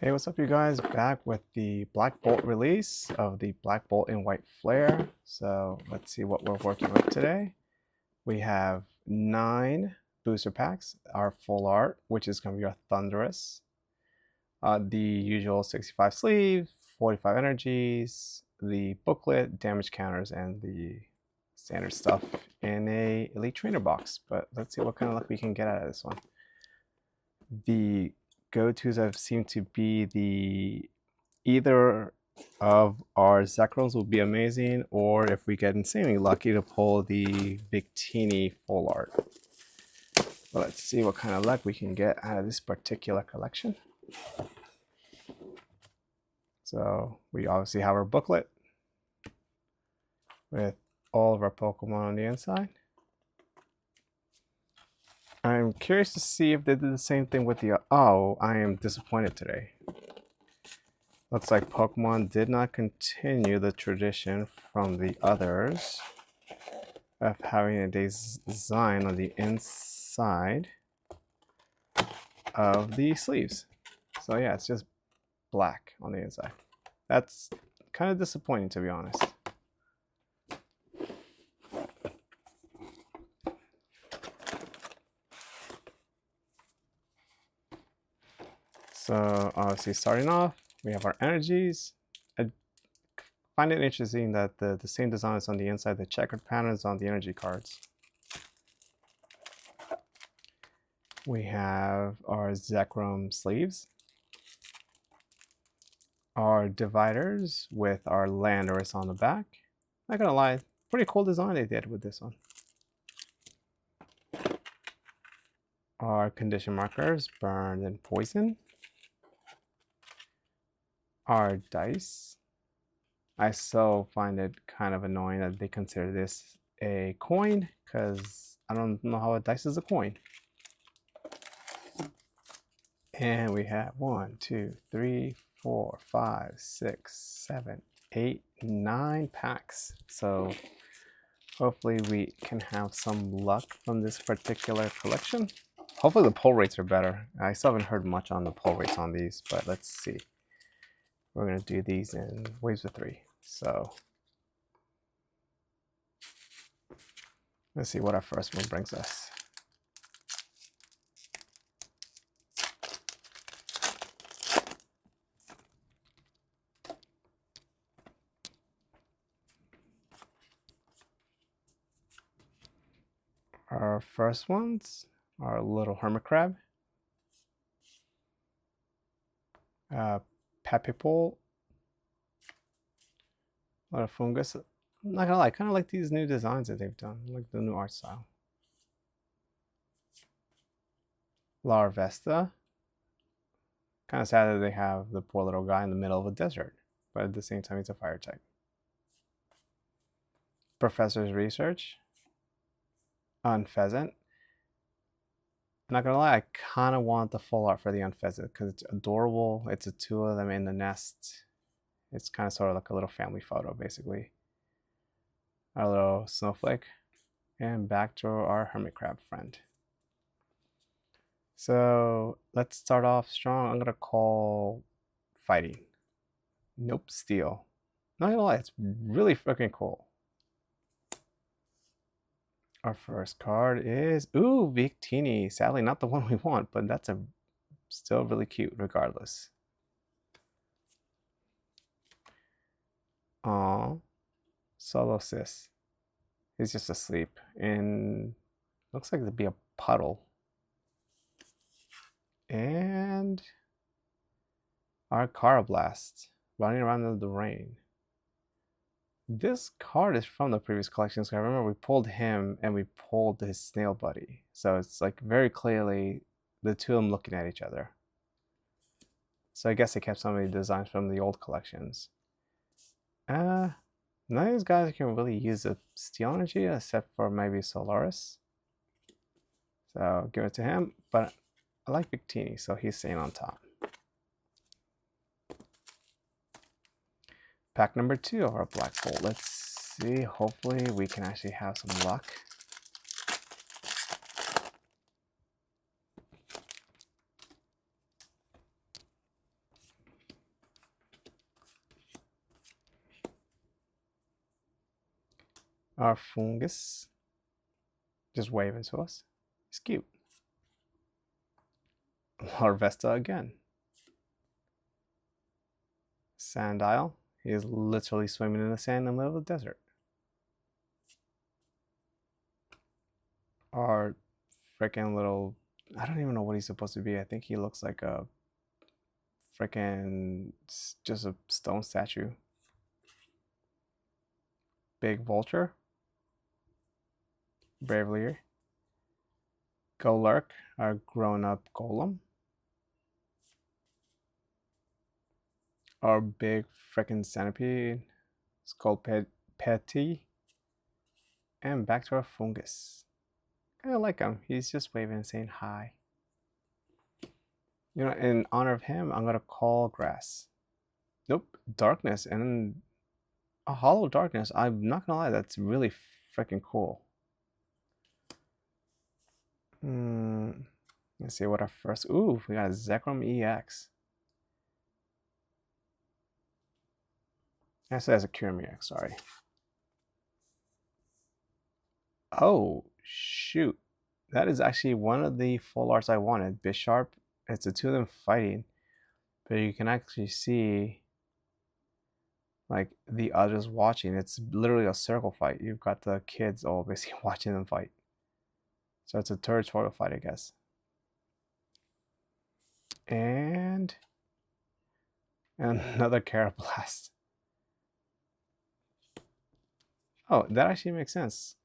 Hey, what's up, you guys? Back with the Black Bolt release of the Black Bolt in White Flare. So let's see what we're working with today. We have 9 booster packs, our full art, which is going to be our Thunderous, the usual 65 sleeve, 45 energies, the booklet, damage counters, and the standard stuff in a Elite Trainer box. But let's see what kind of luck we can get out of this one. The go-tos have seemed to be the either of our Zekroms will be amazing, or if we get insanely lucky to pull the Victini full art. But let's see what kind of luck we can get out of this particular collection. So we obviously have our booklet with all of our Pokemon on the inside. I'm curious to see if they did the same thing with the... Oh, I am disappointed today. Looks like Pokemon did not continue the tradition from the others of having a design on the inside of the sleeves. So yeah, it's just black on the inside. That's kind of disappointing, to be honest. So obviously starting off, we have our energies. I find it interesting that the same design is on the inside, the checkered patterns on the energy cards. We have our Zekrom sleeves, our dividers with our Landorus on the back. Not gonna lie, pretty cool design they did with this one. Our condition markers, burned and poison. Our dice. I so find it kind of annoying that they consider this a coin, because I don't know how a dice is a coin. And we have 1, 2, 3, 4, 5, 6, 7, 8, 9 packs. So hopefully we can have some luck from this particular collection. Hopefully the pull rates are better. I still haven't heard much on the pull rates on these, but let's see. We're going to do these in waves of 3. So let's see what our first one brings us. Our first ones are a little hermit crab, Papipole, a lot of fungus. I'm not gonna lie, I kind of like these new designs that they've done, like the new art style. Larvesta. Kind of sad that they have the poor little guy in the middle of a desert, but at the same time, he's a fire type. Professor's Research. Unpheasant. I'm not gonna lie, I kind of want the full art for the Unpheasant because it's adorable. It's the 2 of them in the nest. It's kind of sort of like a little family photo, basically. Our little snowflake. And back to our hermit crab friend. So let's start off strong. I'm gonna call fighting. Nope, steel. Not gonna lie, it's really freaking cool. Our first card is, ooh, Victini. Sadly, not the one we want, but that's still really cute regardless. Aw, Solo Sis. He's just asleep, and looks like it'd be a puddle. And our Carablast, running around in the rain. This card is from the previous collection, so I remember we pulled him and we pulled his snail buddy. So it's like very clearly the 2 of them looking at each other. So I guess they kept some of the designs from the old collections. None of these guys can really use the steel energy except for maybe Solaris. So give it to him, but I like Victini, so he's staying on top. Pack number 2 of our Black Bolt. Let's see, hopefully we can actually have some luck. Our fungus just waving to us. It's cute. Larvesta again. Sandile. He is literally swimming in the sand in the middle of the desert. Our freaking little, I don't even know what he's supposed to be. I think he looks like a freaking just a stone statue. Big vulture. Bravely. Golurk, our grown-up golem. Our big freaking centipede. Sculpetty. And back to our fungus. I like him. He's just waving and saying hi. You know, in honor of him, I'm gonna call grass. Nope, darkness and a hollow darkness. I'm not gonna lie, that's really freaking cool. Let's see what our first. Ooh, we got a Zekrom EX. Actually, that's a Kyurem EX. Sorry. Oh shoot, that is actually one of the full arts I wanted. Bisharp. It's the two of them fighting, but you can actually see like the others watching. It's literally a circle fight. You've got the kids all basically watching them fight. So it's a territorial fight, I guess. And another Carablast. Oh, that actually makes sense.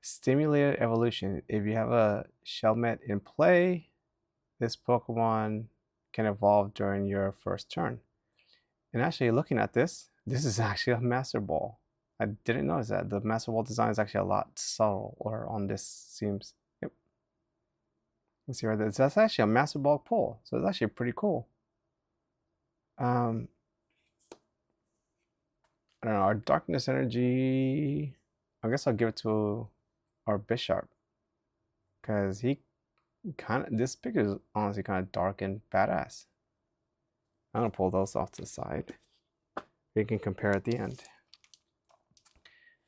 Stimulated evolution. If you have a Shelmet in play, this Pokemon can evolve during your first turn. And actually, looking at this is actually a Master Ball. I didn't notice that. The Master Ball design is actually a lot subtler on this, seems. Yep. Let's see right there. That's actually a Master Ball pull. So it's actually pretty cool. I don't know, our Darkness Energy, I guess I'll give it to our Bisharp. Because he kind of, this pick is honestly kind of dark and badass. I'm going to pull those off to the side. We can compare at the end.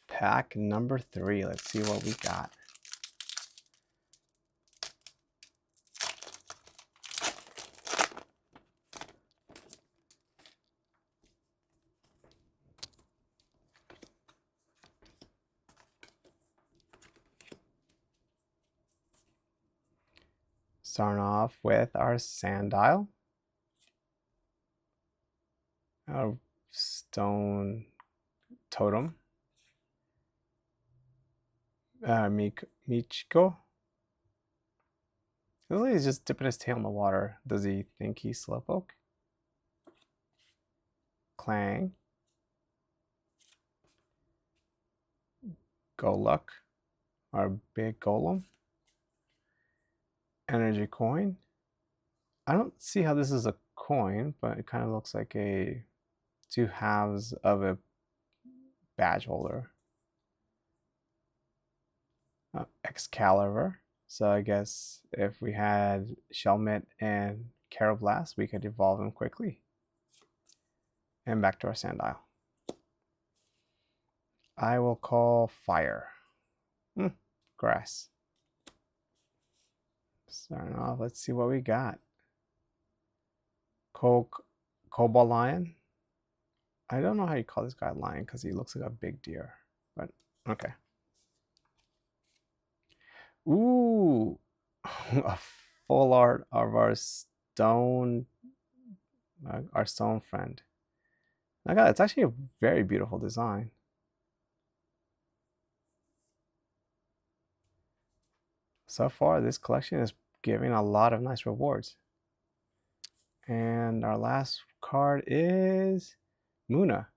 Pack number 3. Let's see what we got. Starting off with our Sandile. Our Stone Totem. Michiko. He's just dipping his tail in the water. Does he think he's Slowpoke? Clang. Goluk. Our big golem. Energy coin. I don't see how this is a coin, but it kind of looks like a 2 halves of a badge holder. Excalibur. So I guess if we had Shelmet and Carablast, we could evolve them quickly. And back to our Sandile. I will call fire. Grass. Starting off, let's see what we got. Cobalt Lion. I don't know how you call this guy lion because he looks like a big deer, but okay. Ooh, a full art of our stone friend. I got it's actually a very beautiful design. So far, this collection is giving a lot of nice rewards. And our last card is Muna.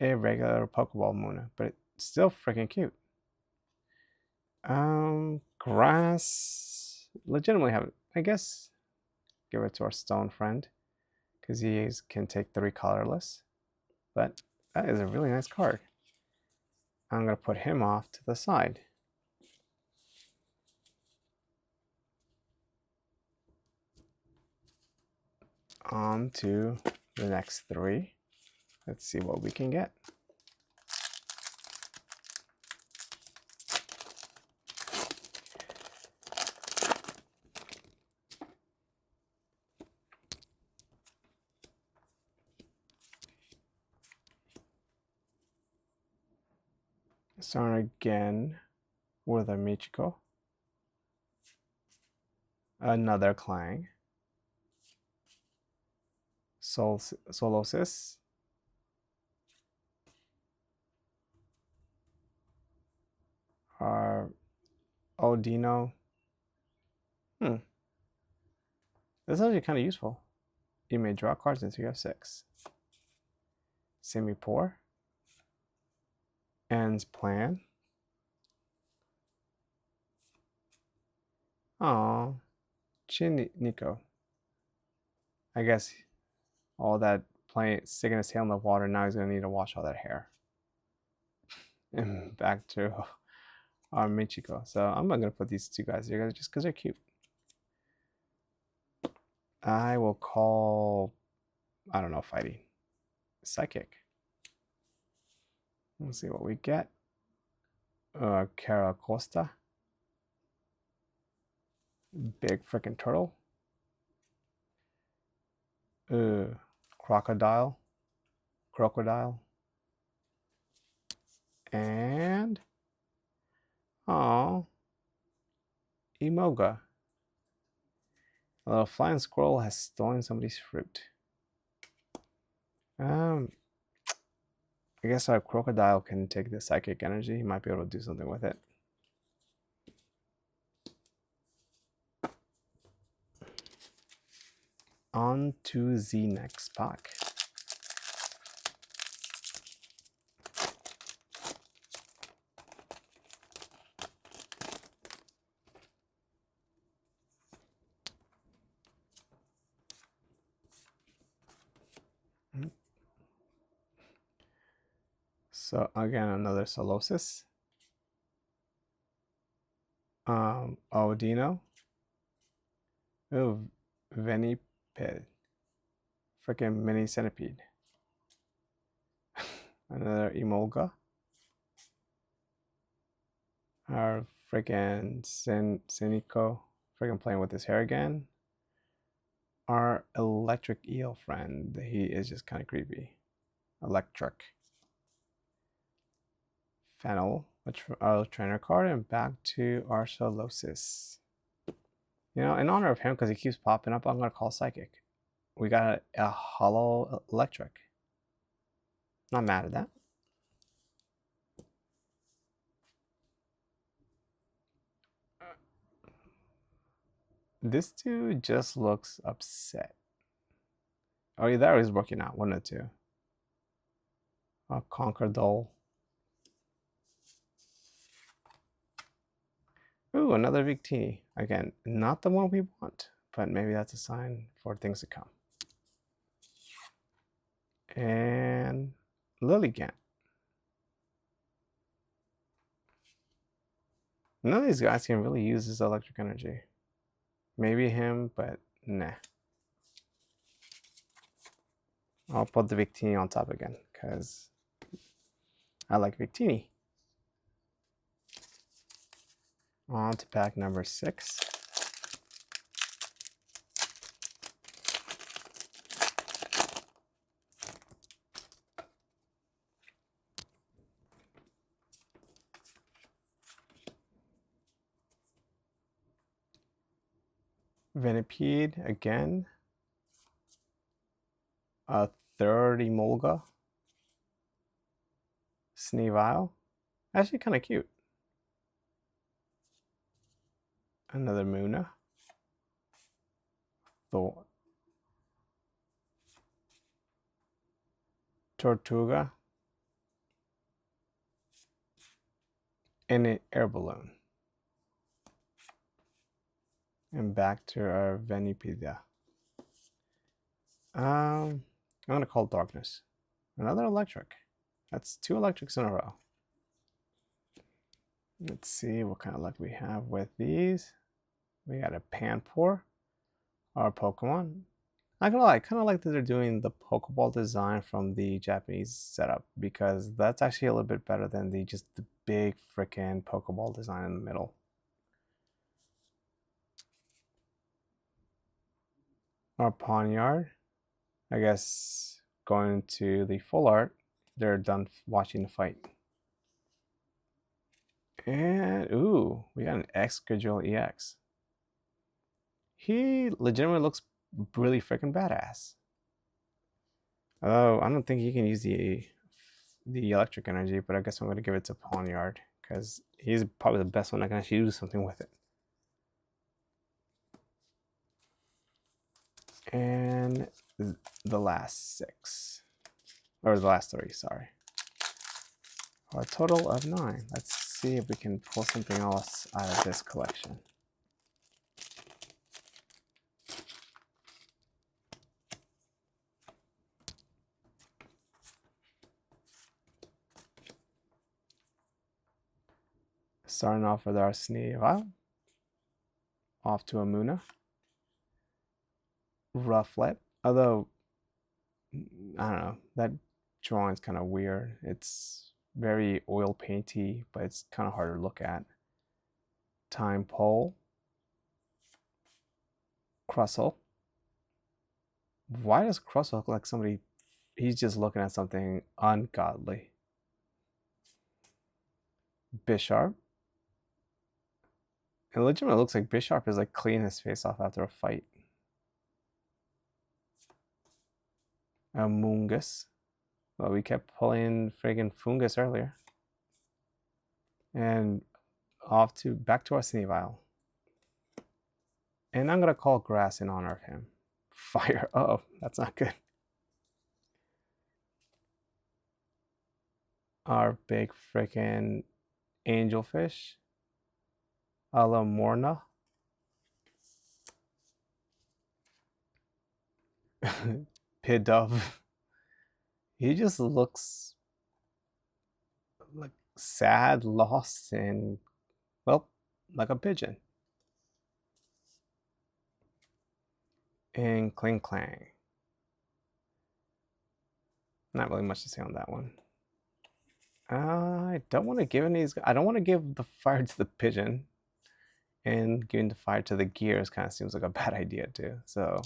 A regular Pokeball Muna, but it's still freaking cute. Grass. Legitimately have it. I guess give it to our stone friend because he can take 3 colorless. But that is a really nice card. I'm going to put him off to the side. On to the next 3. Let's see what we can get. Starting again with a Michiko. Another Clang. Solosis. Our Odino. This is actually kind of useful. You may draw cards until you have 6. Semi-Poor. End's Plan. Oh, Nico. I guess all that sticking his tail in the water, now he's going to need to wash all that hair. And back to our Michiko. So I'm not going to put these two guys here just because they're cute. I will call, I don't know, fighting. Psychic. Let's see what we get. Cara Costa. Big freaking turtle. Crocodile. And Emoga. A little flying squirrel has stolen somebody's fruit. I guess our crocodile can take the psychic energy. He might be able to do something with it. On to the next pack. So again, another Solosis. Odino. Oh, Veniped. Freaking mini centipede. Another Emolga. Our freaking Cynico. Freaking playing with his hair again. Our electric eel friend. He is just kind of creepy. Electric. Fennel, our trainer card, and back to our Solosis. You know, in honor of him, because he keeps popping up, I'm going to call Psychic. We got a hollow electric. Not mad at that. This dude just looks upset. Oh, yeah, that was working out. One or two. Conquer Dole. Ooh, another Victini. Again, not the one we want, but maybe that's a sign for things to come. And Lilligant. None of these guys can really use this electric energy. Maybe him, but nah. I'll put the Victini on top again, because I like Victini. On to pack number 6. Venipede again. A third Emolga. Sneevile. Actually kind of cute. Another Muna. Thor. Tortuga. And an air balloon. And back to our Venipede. I'm going to call Darkness. Another electric. That's 2 electrics in a row. Let's see what kind of luck we have with these. We got a Panpour, our Pokemon. Not gonna lie, I kind of like that they're doing the Pokeball design from the Japanese setup, because that's actually a little bit better than just the big freaking Pokeball design in the middle. Our Pawniard. I guess going to the full art, they're done watching the fight. And ooh, we got an Excadrill EX. He legitimately looks really freaking badass. Although I don't think he can use the electric energy, but I guess I'm gonna give it to Pawnyard because he's probably the best one that can actually do something with it. And the last 6, or the last 3, sorry. A total of 9. Let's see if we can pull something else out of this collection. Starting off with our Sneevile, off to Amuna, Rufflet, although, I don't know, that drawing's kind of weird. It's very oil painty, but it's kind of hard to look at. Time Pole, Crustle. Why does Crustle look like somebody, he's just looking at something ungodly. Bisharp. It legitimately looks like Bisharp is like cleaning his face off after a fight. Mungus. Well, we kept pulling friggin' Fungus earlier. And back to our Sneevile. And I'm gonna call Grass in honor of him. Fire. Oh, that's not good. Our big freaking angelfish. Alamorna. Pidove. He just looks like sad, lost, and, well, like a pigeon. And Kling Clang. Not really much to say on that one. I don't want to give I don't want to give the fire to the pigeon. And giving the fire to the gears kind of seems like a bad idea too. So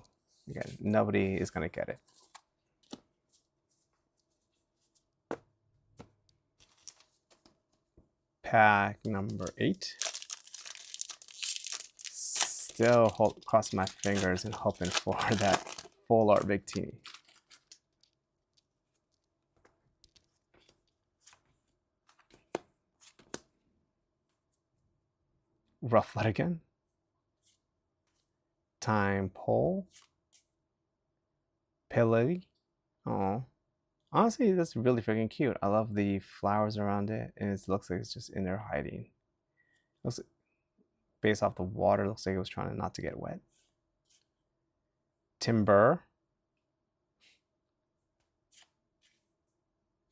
again, nobody is gonna get it. Pack number 8. Still crossing my fingers and hoping for that full art Victini. Rufflet again. Time Pole. Pillity. Oh, honestly, that's really freaking cute. I love the flowers around it, and it looks like it's just in there hiding. Looks like, based off the water, looks like it was trying not to get wet. Timber.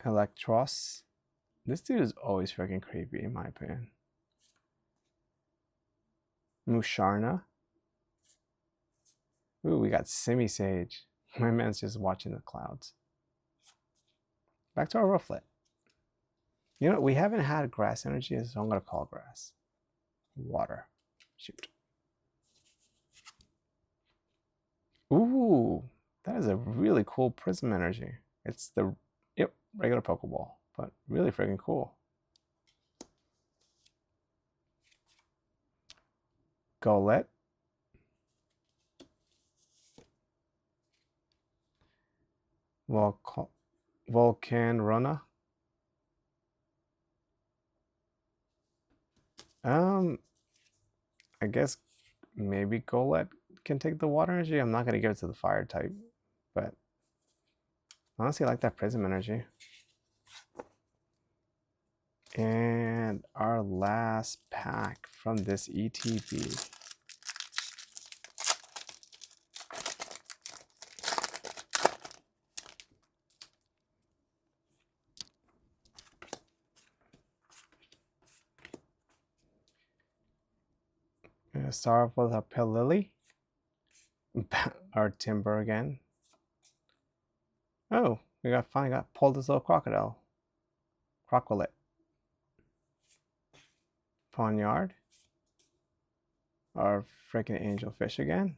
Electros. This dude is always freaking creepy, in my opinion. Musharna. Ooh, we got Semi-Sage. My man's just watching the clouds. Back to our Rufflet. You know, we haven't had grass energy, so I'm going to call grass. Water. Shoot. Ooh, that is a really cool prism energy. It's the, regular Pokeball, but really freaking cool. Golett. Volcanrona. I guess maybe Golett can take the water energy. I'm not going to give it to the fire type, but honestly, I like that prism energy. And our last pack from this ETB. Gonna start off with our Pillili. Our Timber again. Oh, we finally got pulled this little crocodile. Crocolet. Pawnyard. Our freaking angelfish again.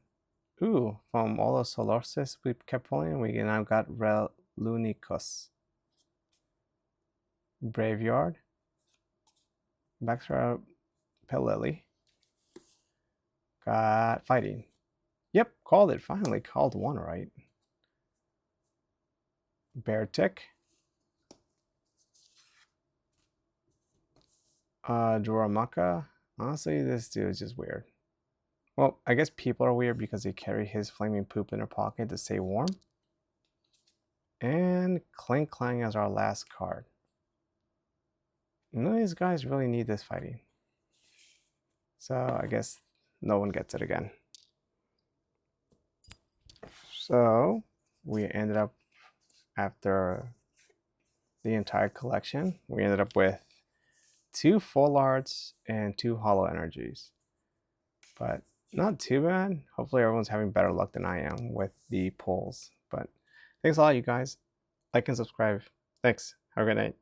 Ooh, from all those Solorsis we kept pulling, we now got Relunicus. Braveyard. Baxter Pelili. Got fighting. Yep, called it. Finally called one right. Bear Tick. Duramaka. Honestly, this dude is just weird. Well, I guess people are weird because they carry his flaming poop in their pocket to stay warm. And Clink Clang as our last card. None of these guys really need this fighting. So I guess no one gets it again. So we ended up, after the entire collection, we ended up with 2 full arts and 2 hollow energies. But not too bad. Hopefully everyone's having better luck than I am with the pulls. But thanks a lot, you guys. Like and subscribe. Thanks. Have a good night.